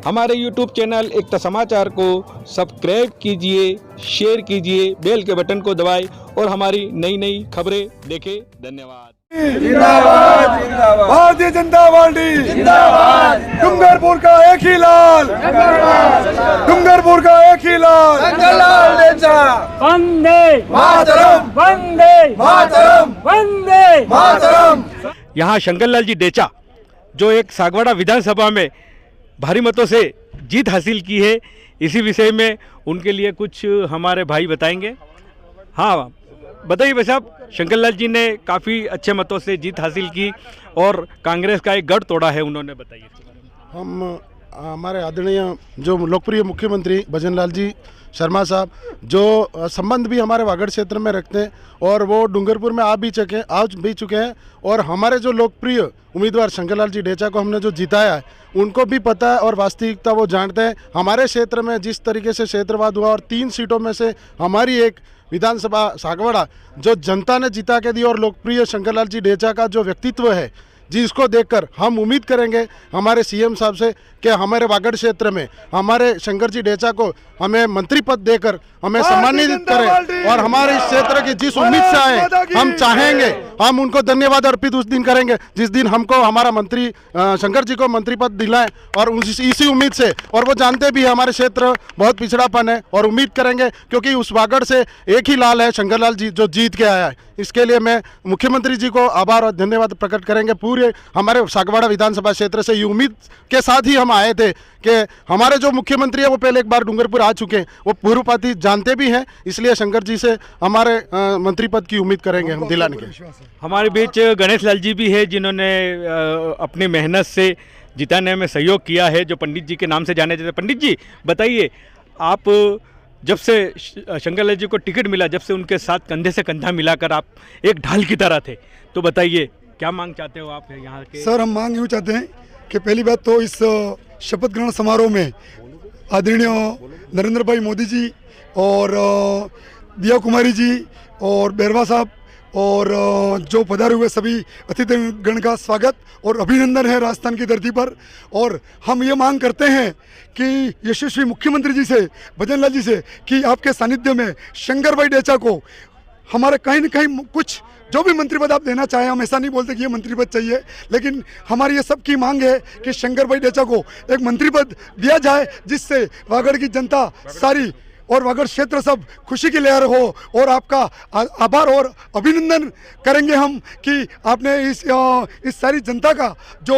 हमारे YouTube channel एकता समाचार को सब्सक्राइब कीजिए, शेयर कीजिए, बेल के बटन को दबाएं और हमारी नई नई खबरें देखें। धन्यवाद। जिंदाबाद जिंदाबाद भारतीय जनता पार्टी जिंदाबाद। डूंगरपुर का एक ही लाल, डूंगरपुर का एक ही लाल, वंदे मातरम, वंदे मातरम, वंदे मातरम। यहाँ शंकरलाल जी डेचा जो एक सागवाड़ा विधानसभा में भारी मतों से जीत हासिल की है, इसी विषय में उनके लिए कुछ हमारे भाई बताएंगे। हाँ बताइए भाई साहब, शंकरलाल जी ने काफ़ी अच्छे मतों से जीत हासिल की और कांग्रेस का एक गढ़ तोड़ा है, उन्होंने बताइए। हम हमारे आदरणीय जो लोकप्रिय मुख्यमंत्री भजनलाल जी शर्मा साहब जो संबंध भी हमारे वागड़ क्षेत्र में रखते हैं और वो डूंगरपुर में आ भी चुके हैं और हमारे जो लोकप्रिय उम्मीदवार शंकरलाल जी डेचा को हमने जो जिताया है उनको भी पता है और वास्तविकता वो जानते हैं। हमारे क्षेत्र में जिस तरीके से क्षेत्रवाद हुआ और 3 सीटों में से हमारी एक विधानसभा सागवाड़ा जो जनता ने जिता के दी और लोकप्रिय शंकरलाल जी डेचा का जो व्यक्तित्व है जिसको देखकर हम उम्मीद करेंगे हमारे सीएम साहब से कि हमारे वागड़ क्षेत्र में हमारे शंकर जी डेचा को हमें मंत्री पद देकर हमें सम्मानित करें और हमारे इस क्षेत्र की जिस उम्मीद से आए हम चाहेंगे हम उनको धन्यवाद अर्पित उस दिन करेंगे जिस दिन हमको हमारा मंत्री शंकर जी को मंत्री पद दिलाएं और इसी उम्मीद से, और वो जानते भी हमारे क्षेत्र बहुत पिछड़ापन है और उम्मीद करेंगे क्योंकि उस वागड़ से एक ही लाल है शंकरलाल जी जो जीत के आया है। इसके लिए मैं मुख्यमंत्री जी को आभार और धन्यवाद प्रकट करेंगे। पूरे हमारे सागवाड़ा विधानसभा क्षेत्र से ये उम्मीद के साथ ही हम आए थे कि हमारे जो मुख्यमंत्री है वो पहले एक बार डूंगरपुर आ चुके हैं, वो पूर्वपाती जानते भी हैं, इसलिए शंकर जी से हमारे मंत्री पद की उम्मीद करेंगे हम दिलाने के। हमारे बीच गणेश लाल जी भी है जिन्होंने अपनी मेहनत से जिताने में सहयोग किया है, जो पंडित जी के नाम से जाने जाते हैं। पंडित जी बताइए, आप जब से शंकरलाल जी को टिकट मिला, जब से उनके साथ कंधे से कंधा मिलाकर आप एक ढाल की तरह थे, तो बताइए क्या मांग चाहते हो आप यहाँ के? सर हम मांग यूँ चाहते हैं कि पहली बात तो इस शपथ ग्रहण समारोह में आदरणीय नरेंद्र भाई मोदी जी और दिया कुमारी जी और बैरवा साहब और जो पधारे हुए सभी अतिथिगण का स्वागत और अभिनंदन है राजस्थान की धरती पर। और हम ये मांग करते हैं कि यशस्वी मुख्यमंत्री जी से, भजनलाल जी से, कि आपके सानिध्य में शंकर भाई डेचा को हमारे कहीं न कहीं कुछ जो भी मंत्री पद आप देना चाहें, हम ऐसा नहीं बोलते कि ये मंत्री पद चाहिए, लेकिन हमारी ये सबकी मांग है कि शंकर भाई डेचा को एक मंत्री पद दिया जाए जिससे वागड़ की जनता सारी और वागड़ क्षेत्र सब खुशी की लहर हो। और आपका आभार और अभिनंदन करेंगे हम कि आपने इस सारी जनता का जो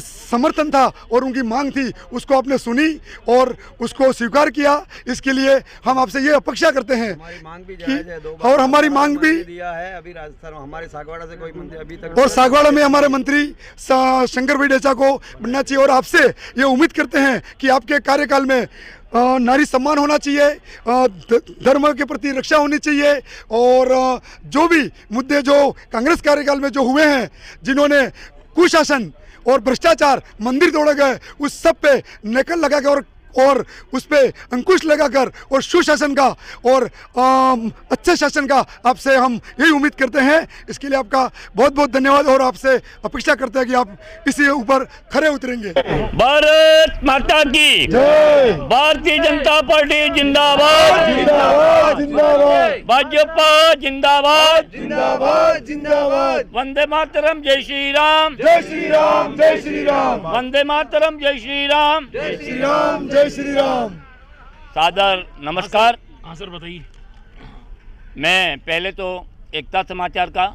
समर्थन था और उनकी मांग थी उसको आपने सुनी और उसको स्वीकार किया। इसके लिए हम आपसे ये अपेक्षा करते हैं कि और हमारी मांग भी दिया है अभी राजस्थान हमारे सागवाड़ा से कोई मंत्री अभी तक, और सागवाड़ा में हमारे मंत्री शंकर भाई डेचा को बनना चाहिए। और आपसे ये उम्मीद करते हैं कि आपके कार्यकाल में नारी सम्मान होना चाहिए, धर्म के प्रति रक्षा होनी चाहिए और जो भी मुद्दे जो कांग्रेस कार्यकाल में जो हुए हैं, जिन्होंने कुशासन और भ्रष्टाचार, मंदिर तोड़े गए, उस सब पे नकल लगाकर और उस पे अंकुश लगाकर और सुशासन का और अच्छे शासन का आपसे हम यही उम्मीद करते हैं। इसके लिए आपका बहुत बहुत धन्यवाद और आपसे अपेक्षा करते हैं कि आप इसी ऊपर खरे उतरेंगे। भारत माता की जय। भारतीय जनता पार्टी जिंदाबाद जिंदाबाद जिंदाबाद, भाजपा जिंदाबाद जिंदाबाद जिंदाबाद, वंदे मातरम, जय श्री राम, जय श्री राम, जय श्री राम, वंदे मातरम, जय श्री राम, जय श्री राम, जय श्री राम। सादर नमस्कार। हाँ सर बताइए। मैं पहले तो एकता समाचार का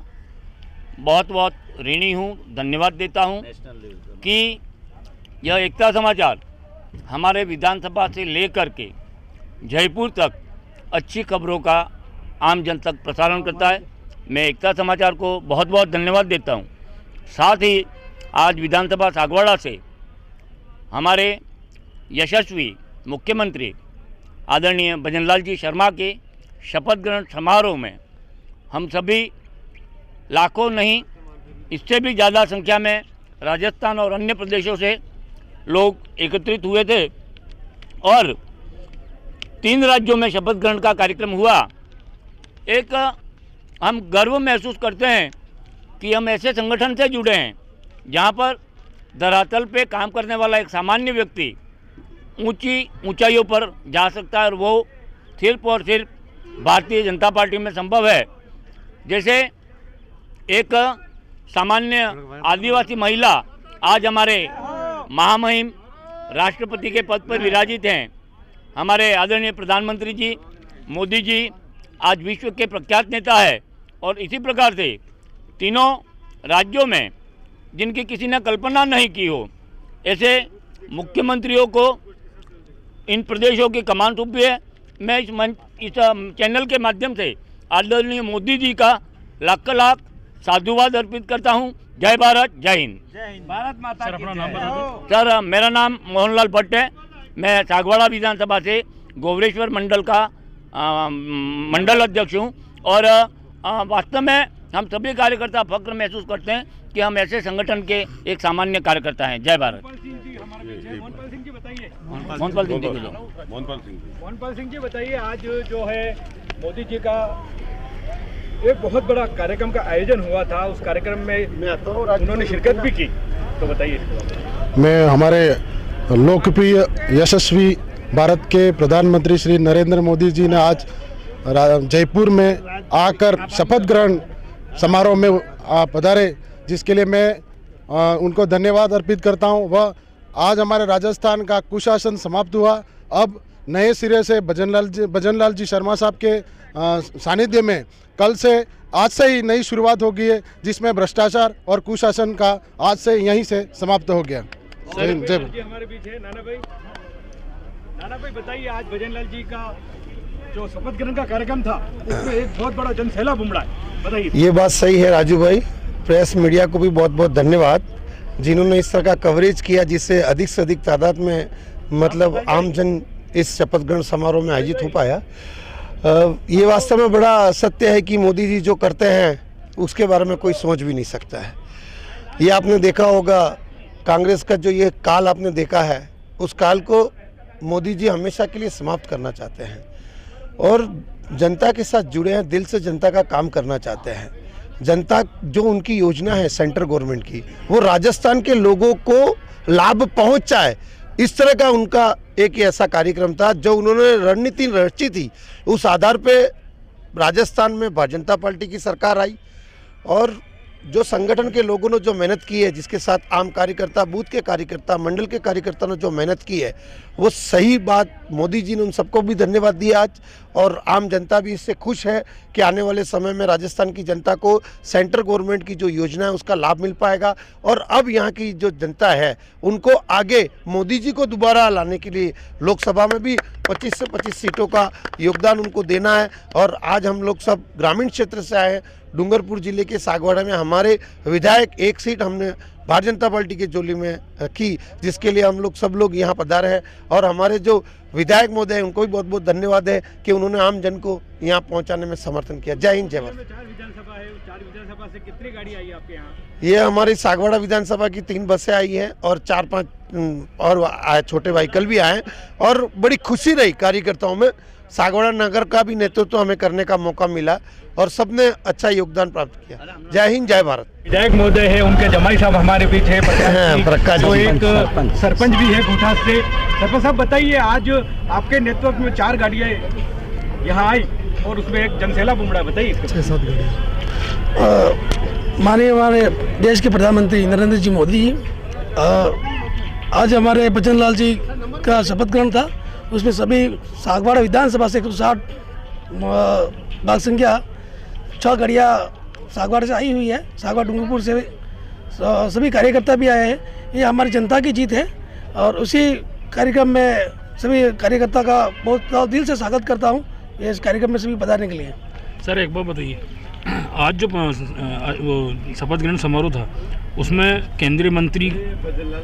बहुत बहुत ऋणी हूँ, धन्यवाद देता हूँ कि यह एकता समाचार हमारे विधानसभा से लेकर के जयपुर तक अच्छी खबरों का आम जन तक प्रसारण करता है। मैं एकता समाचार को बहुत बहुत धन्यवाद देता हूँ। साथ ही आज विधानसभा सागवाड़ा से हमारे यशस्वी मुख्यमंत्री आदरणीय भजनलाल जी शर्मा के शपथ ग्रहण समारोह में हम सभी लाखों नहीं, इससे भी ज़्यादा संख्या में राजस्थान और अन्य प्रदेशों से लोग एकत्रित हुए थे और 3 राज्यों में शपथ ग्रहण का कार्यक्रम हुआ। एक हम गर्व महसूस करते हैं कि हम ऐसे संगठन से जुड़े हैं जहाँ पर धरातल पे काम करने वाला एक सामान्य व्यक्ति ऊंची ऊंचाइयों पर जा सकता है और वो सिर्फ और सिर्फ भारतीय जनता पार्टी में संभव है। जैसे एक सामान्य आदिवासी महिला आज हमारे महामहिम राष्ट्रपति के पद पर विराजित हैं। हमारे आदरणीय प्रधानमंत्री जी मोदी जी आज विश्व के प्रख्यात नेता है और इसी प्रकार से तीनों राज्यों में जिनकी किसी ने कल्पना नहीं की हो ऐसे मुख्यमंत्रियों को इन प्रदेशों की कमान सौंपी है। मैं इस चैनल के माध्यम से आदरणीय मोदी जी का लाख लाख साधुवाद अर्पित करता हूं। जय भारत, जय हिंद। भारत माता की जय। सर, मेरा नाम मोहनलाल भट्ट है। मैं सागवाड़ा विधानसभा से गोवरेश्वर मंडल का मंडल अध्यक्ष हूँ और वास्तव में हम सभी कार्यकर्ता फक्र महसूस करते हैं कि हम ऐसे संगठन के एक सामान्य कार्यकर्ता हैं। जय भारत। मोहनपाल सिंह जी बताइए। मोहनपाल सिंह जी मोहनपाल सिंह जी बताइए, आज जो है मोदी जी का एक बहुत बड़ा कार्यक्रम का आयोजन हुआ था, उस कार्यक्रम में उन्होंने शिरकत भी की, तो बताइए। मैं हमारे लोकप्रिय यशस्वी भारत के प्रधानमंत्री श्री नरेंद्र मोदी जी ने आज जयपुर में आकर शपथ ग्रहण समारोह में पधारे, जिसके लिए मैं उनको धन्यवाद अर्पित करता हूं। वह आज हमारे राजस्थान का कुशासन समाप्त हुआ। अब नए सिरे से भजनलाल जी शर्मा साहब के सानिध्य में आज से ही नई शुरुआत हो गई है, जिसमें भ्रष्टाचार और कुशासन का आज से यहीं से समाप्त हो गया। हमारे बीच है नाना भाई बताइए, आज भजनलाल जी का जो शपथ ग्रहण का कार्यक्रम था उसमें एक बहुत बड़ा जनसैलाब उमड़ा है, बताइए। ये बात सही है राजू भाई, प्रेस मीडिया को भी बहुत बहुत धन्यवाद जिन्होंने इस तरह का कवरेज किया, जिससे अधिक से अधिक तादाद में मतलब आमजन इस शपथ ग्रहण समारोह में आयोजित हो पाया। ये वास्तव में बड़ा सत्य है कि मोदी जी जो करते हैं उसके बारे में कोई सोच भी नहीं सकता है। ये आपने देखा होगा, कांग्रेस का जो ये काल आपने देखा है, उस काल को मोदी जी हमेशा के लिए समाप्त करना चाहते हैं और जनता के साथ जुड़े हैं, दिल से जनता का काम करना चाहते हैं। जनता जो उनकी योजना है सेंट्रल गवर्नमेंट की, वो राजस्थान के लोगों को लाभ पहुंचाए, इस तरह का उनका एक ऐसा कार्यक्रम था जो उन्होंने रणनीति रची थी। उस आधार पे राजस्थान में भारतीय जनता पार्टी की सरकार आई और जो संगठन के लोगों ने जो मेहनत की है, जिसके साथ आम कार्यकर्ता, बूथ के कार्यकर्ता, मंडल के कार्यकर्ता ने जो मेहनत की है, वो सही बात मोदी जी ने उन सबको भी धन्यवाद दिया आज। और आम जनता भी इससे खुश है कि आने वाले समय में राजस्थान की जनता को सेंट्रल गवर्नमेंट की जो योजना है उसका लाभ मिल पाएगा और अब यहाँ की जो जनता है उनको आगे मोदी जी को दोबारा लाने के लिए लोकसभा में भी 25 से 25 सीटों का योगदान उनको देना है। और आज हम लोग सब ग्रामीण क्षेत्र से आए हैं, डूंगरपुर जिले के सागवाड़ा में हमारे विधायक एक सीट हमने भारतीय जनता पार्टी के झोली में रखी, जिसके लिए हम लोग सब लोग यहाँ पधारे हैं और हमारे जो विधायक महोदय हैं उनको भी बहुत बहुत धन्यवाद है कि उन्होंने आम जन को यहाँ पहुँचाने में समर्थन किया। जय हिंद, जय भारत। 4 विधानसभा है, 4 विधानसभा से कितनी गाड़ी आई आपके यहाँ? ये हमारी सागवाड़ा विधानसभा की 3 बसें आई हैं और 4-5 और छोटे व्हीकल भी आए और बड़ी खुशी रही कार्यकर्ताओं में। सागवाड़ा नगर का भी नेतृत्व हमें करने का मौका मिला और सबने अच्छा योगदान प्राप्त किया। जय हिंद, जय भारत। विधायक महोदय है, उनके जमाई साहब हमारे बीच है, प्रकाश जो एक सरपंच भी है कोठास से। सरपंच साहब बताइए, आज आपके नेतृत्व में 4 गाड़ियाँ यहाँ आई और उसमें एक जनसैलाब उमड़ा, बताइए। 6-7 गाड़ियाँ। माननीय हमारे देश के प्रधानमंत्री नरेंद्र जी मोदी जी, आज हमारे भजनलाल जी का शपथ ग्रहण था, उसमें सभी सागवाड़ा विधानसभा से 160 भाग संख्या 6 गाड़ियाँ सागवाड़ा से आई हुई है। सागवाड़ा डूंगरपुर से सभी कार्यकर्ता भी आए हैं। ये हमारी जनता की जीत है और उसी कार्यक्रम में सभी कार्यकर्ता का बहुत दिल से स्वागत करता हूँ इस कार्यक्रम में सभी पधारने के लिए। सर एक बात बताइए, आज जो वो शपथ ग्रहण समारोह था उसमें केंद्रीय मंत्री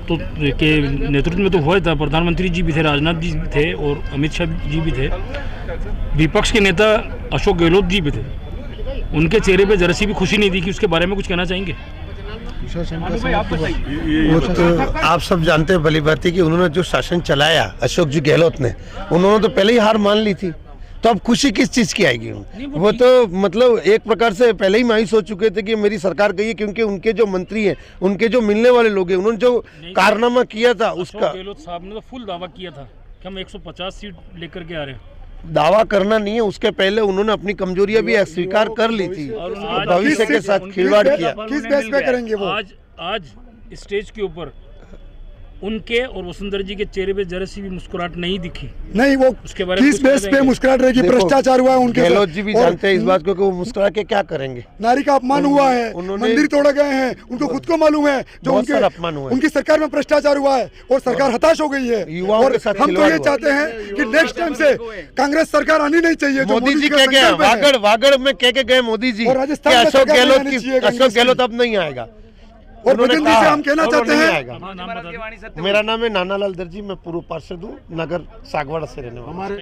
तो के नेतृत्व में तो हुआ था, प्रधानमंत्री जी भी थे, राजनाथ जी भी थे और अमित शाह जी भी थे, विपक्ष के नेता अशोक गहलोत जी भी थे। उनके चेहरे पे जरा सी भी खुशी नहीं दिखी, उसके बारे में कुछ कहना चाहेंगे? वो तो आप सब जानते हैं भली बात है कि उन्होंने जो शासन चलाया अशोक जी गहलोत ने, उन्होंने तो पहले ही हार मान ली थी, तो अब खुशी किस चीज़ की आएगी? वो तो मतलब एक प्रकार से पहले ही मायूस हो चुके थे कि मेरी सरकार गई है, क्योंकि उनके जो मंत्री हैं, उनके जो मिलने वाले लोग हैं, उन्होंने जो कारनामा किया था उसका। गहलोत साहब ने तो फुल दावा किया था कि हम 150 सीट लेकर के आ रहे हैं। दावा करना नहीं है, उसके पहले उन्होंने अपनी कमजोरियां भी स्वीकार कर ली थी और और आज भविष्य के साथ खिलवाड़ किया। किस बेस पे करेंगे वो? आज स्टेज के ऊपर उनके और वसुंधरा जी के चेहरे पे जरा सी भी मुस्कुराहट नहीं दिखी। नहीं, वो उसके बारे में किस कुछ बेस पे बताएंगे? मुस्कुराहट रहेगी? देखो, भ्रष्टाचार हुआ है उनके साथ। गहलोत जी भी और जानते हैं इस बात को कि वो मुस्कुरा के क्या करेंगे। नारी का अपमान हुआ है, उन्होंने- मंदिर तोड़े गए हैं, उनको खुद को मालूम है जो बहुत सारा अपमान उनके हुआ है। उनकी सरकार में भ्रष्टाचार हुआ है और सरकार हताश हो गई है। युवाओं और के साथ हम तो खिलवाड़ ये हुआ। चाहते हैं कि नेक्स्ट टाइम से कांग्रेस सरकार आनी नहीं चाहिए। जो मोदी जी का कह के संकल्प है। वागड़ में कह के गए मोदी जी और कि राजस्थान में अशोक सरकार नहीं गहलोत आनी की चाहिए कांग्रेस अशोक की। गहलोत अब नहीं आएगा। और उन्होंने भजन जी कहा से हम कहना और वो चाहते नहीं हैं आएगा। अपना नाम बता दें। मेरा नाम है नानालाल दर्जी, मैं पूर्व पार्षद हूँ, नगर सागवाड़ा से रहने वाला हूँ।